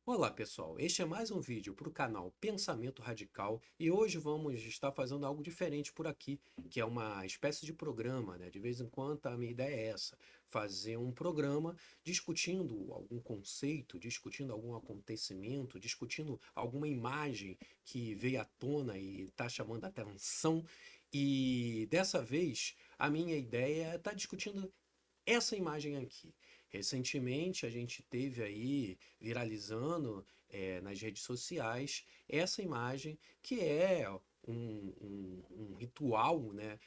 Olá pessoal, este é mais um vídeo para o canal Pensamento Radical e hoje vamos estar fazendo algo diferente por aqui, que é uma espécie de programa, né? De vez em quando a minha ideia é essa, fazer um programa discutindo algum conceito, discutindo algum acontecimento, discutindo alguma imagem que veio à tona e está chamando a atenção. E dessa vez a minha ideia é estar discutindo essa imagem aqui. Recentemente a gente teve aí viralizando nas redes sociais essa imagem que é um ritual, né,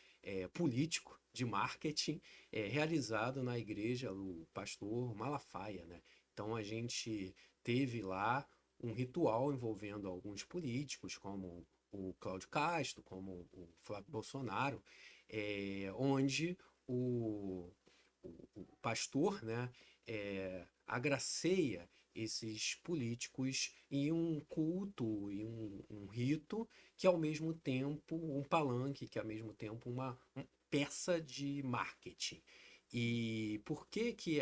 político de marketing realizado na igreja do pastor Malafaia, né? Então a gente teve lá um ritual envolvendo alguns políticos, como o Cláudio Castro, como o Flávio Bolsonaro, onde o o pastor, né, agraceia esses políticos em um culto, em um rito, que ao mesmo tempo, um palanque, que ao mesmo tempo uma peça de marketing. E por que que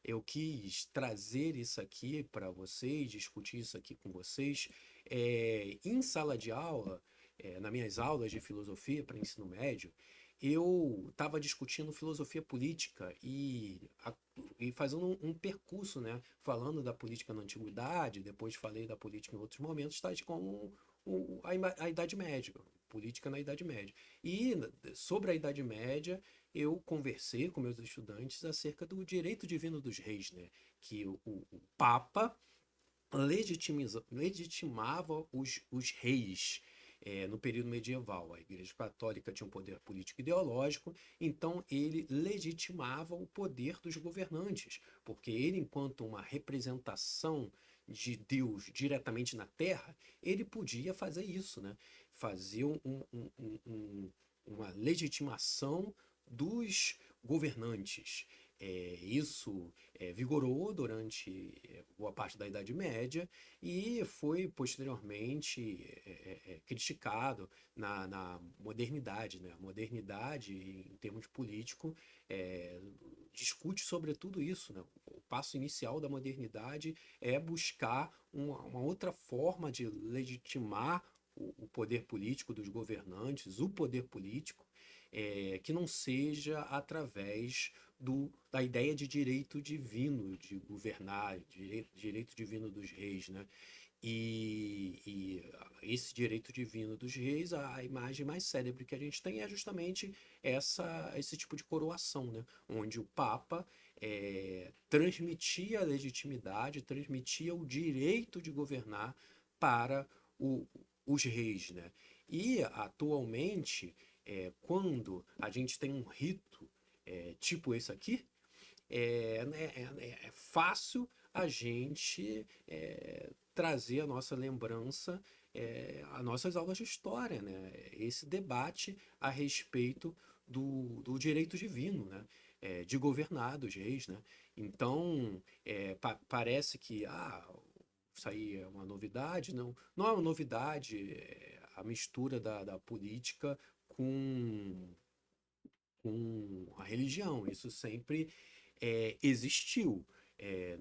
eu quis trazer isso aqui para vocês, discutir isso aqui com vocês, em sala de aula, nas minhas aulas de filosofia para ensino médio, eu estava discutindo filosofia política e fazendo um percurso, né? Falando da política na antiguidade, depois falei da política em outros momentos, tais como a Idade Média, política na Idade Média. E sobre a Idade Média, eu conversei com meus estudantes acerca do direito divino dos reis, né? Que o Papa legitimava os reis no período medieval. A Igreja Católica tinha um poder político e ideológico, então ele legitimava o poder dos governantes, porque ele, enquanto uma representação de Deus diretamente na Terra, ele podia fazer isso, né? Fazer uma legitimação dos governantes. Isso vigorou durante boa parte da Idade Média e foi posteriormente criticado na modernidade, né? A modernidade, em termos políticos, é, discute sobre tudo isso, né? O passo inicial da modernidade é buscar uma outra forma de legitimar o poder político dos governantes, o poder político, que não seja através da ideia de direito divino de governar, direito divino dos reis, né? E esse direito divino dos reis, a imagem mais célebre que a gente tem é justamente esse tipo de coroação, né? Onde o Papa transmitia a legitimidade, transmitia o direito de governar para o, os reis, né? E atualmente, quando a gente tem um rito tipo esse aqui, é fácil a gente trazer a nossa lembrança às nossas aulas de história, né? Esse debate a respeito do direito divino, né? De governar dos reis, né? Então, parece que isso aí é uma novidade, não é uma novidade a mistura da política com com a religião. Isso sempre existiu. É,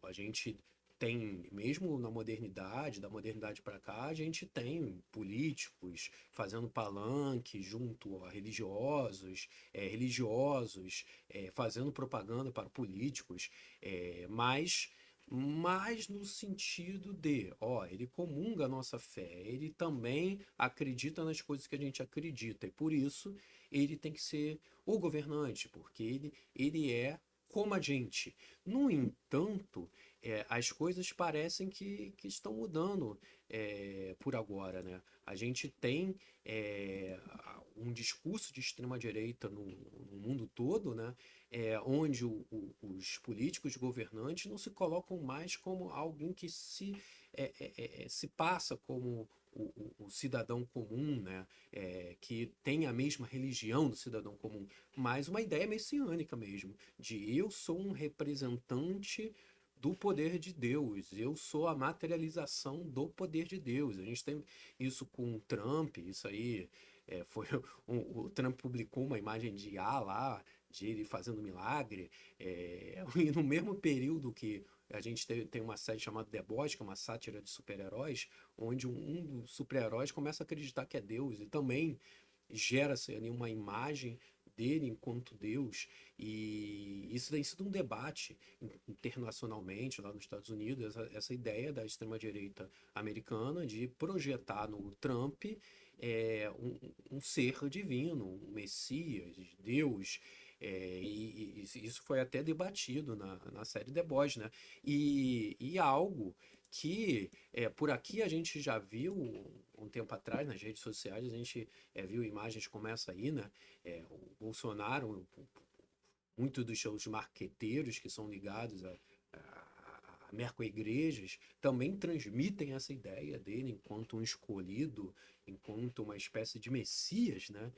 a gente tem, mesmo na modernidade, da modernidade para cá, a gente tem políticos fazendo palanque junto a religiosos, religiosos fazendo propaganda para políticos, mas no sentido de, ó, ele comunga a nossa fé, ele também acredita nas coisas que a gente acredita, e por isso ele tem que ser o governante, porque ele é como a gente. No entanto, as coisas parecem que estão mudando por agora, né? A gente tem um discurso de extrema-direita no mundo todo, né? Onde os políticos governantes não se colocam mais como alguém que se passa como o cidadão comum, né? Que tem a mesma religião do cidadão comum, mas uma ideia messiânica mesmo, de eu sou um representante do poder de Deus, eu sou a materialização do poder de Deus. A gente tem isso com Trump, isso aí foi o Trump publicou uma imagem de lá de ele fazendo milagre, e no mesmo período que a gente tem uma série chamada The Boys, que é uma sátira de super-heróis, onde um dos super-heróis começa a acreditar que é Deus, e também gera-se ali uma imagem dele enquanto Deus, e isso tem sido um debate internacionalmente lá nos Estados Unidos, essa ideia da extrema-direita americana de projetar no Trump um ser divino, um Messias, Deus, e isso foi até debatido na série The Boys, né? E algo que por aqui a gente já viu um tempo atrás nas redes sociais, a gente viu imagens como essa aí, né? O Bolsonaro, muitos dos seus marqueteiros que são ligados a merco-igrejas também transmitem essa ideia dele enquanto um escolhido, enquanto uma espécie de messias, né?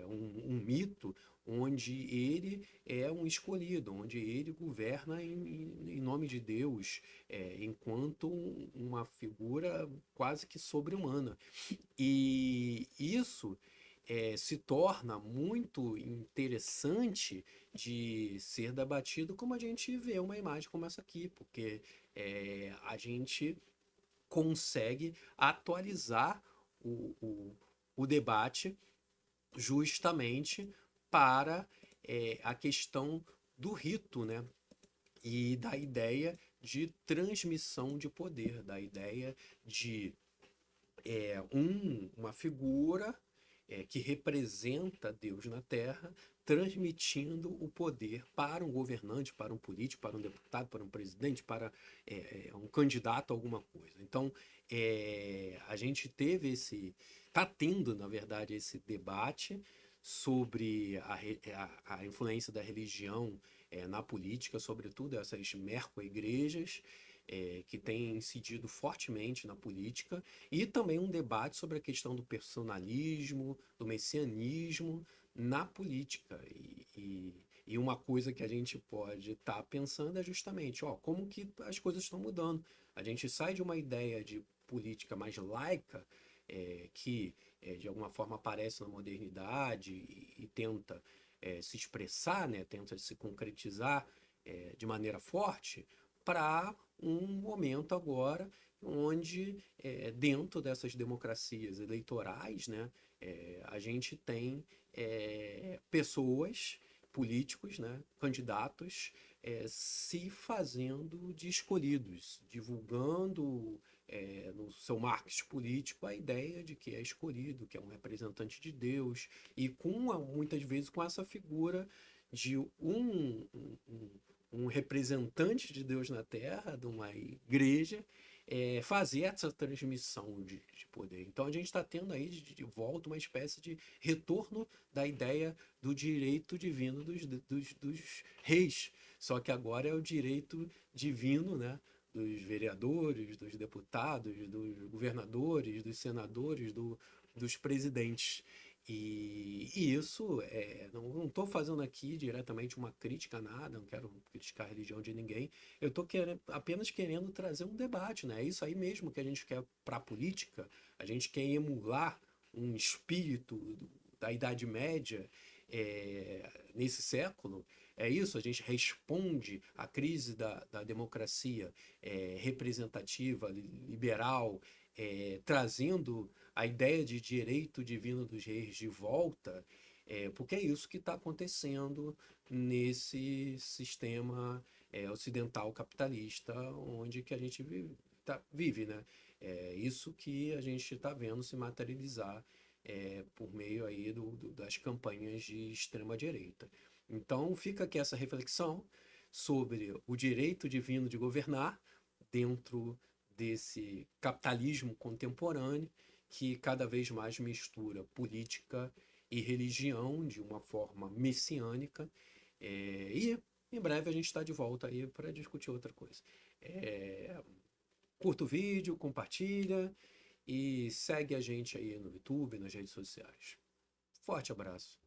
Um mito onde ele é um escolhido, onde ele governa em nome de Deus, enquanto uma figura quase que sobre-humana. E isso se torna muito interessante de ser debatido como a gente vê uma imagem como essa aqui, porque a gente consegue atualizar o debate justamente para a questão do rito, né? E da ideia de transmissão de poder, da ideia de uma figura que representa Deus na Terra, transmitindo o poder para um governante, para um político, para um deputado, para um presidente, para um candidato a alguma coisa. Então, a gente teve está tendo, na verdade, esse debate sobre a influência da religião na política, sobretudo essas merco-igrejas, que têm incidido fortemente na política, e também um debate sobre a questão do personalismo, do messianismo na política. E uma coisa que a gente pode estar pensando é justamente, ó, como que as coisas estão mudando. A gente sai de uma ideia de política mais laica, que de alguma forma aparece na modernidade e tenta se expressar, né, tenta se concretizar de maneira forte, para um momento agora onde, dentro dessas democracias eleitorais, né, a gente tem pessoas, políticos, né, candidatos, se fazendo de escolhidos, divulgando no seu marketing político a ideia de que é escolhido, que é um representante de Deus, e muitas vezes com essa figura de um representante de Deus na Terra, de uma igreja, fazer essa transmissão de poder. Então a gente está tendo aí de volta uma espécie de retorno da ideia do direito divino dos reis. Só que agora é o direito divino, né? Dos vereadores, dos deputados, dos governadores, dos senadores, dos presidentes. E isso, não estou fazendo aqui diretamente uma crítica a nada, não quero criticar a religião de ninguém, eu estou apenas querendo trazer um debate, né? É isso aí mesmo que a gente quer para a política, a gente quer emular um espírito da Idade Média nesse século. É isso, a gente responde à crise da democracia representativa, liberal, trazendo a ideia de direito divino dos reis de volta, porque é isso que está acontecendo nesse sistema ocidental capitalista onde que a gente vive, né? É isso que a gente está vendo se materializar por meio aí das campanhas de extrema-direita. Então fica aqui essa reflexão sobre o direito divino de governar dentro desse capitalismo contemporâneo que cada vez mais mistura política e religião de uma forma messiânica. E em breve a gente está de volta aí para discutir outra coisa. Curta o vídeo, compartilha e segue a gente aí no YouTube, nas redes sociais. Forte abraço.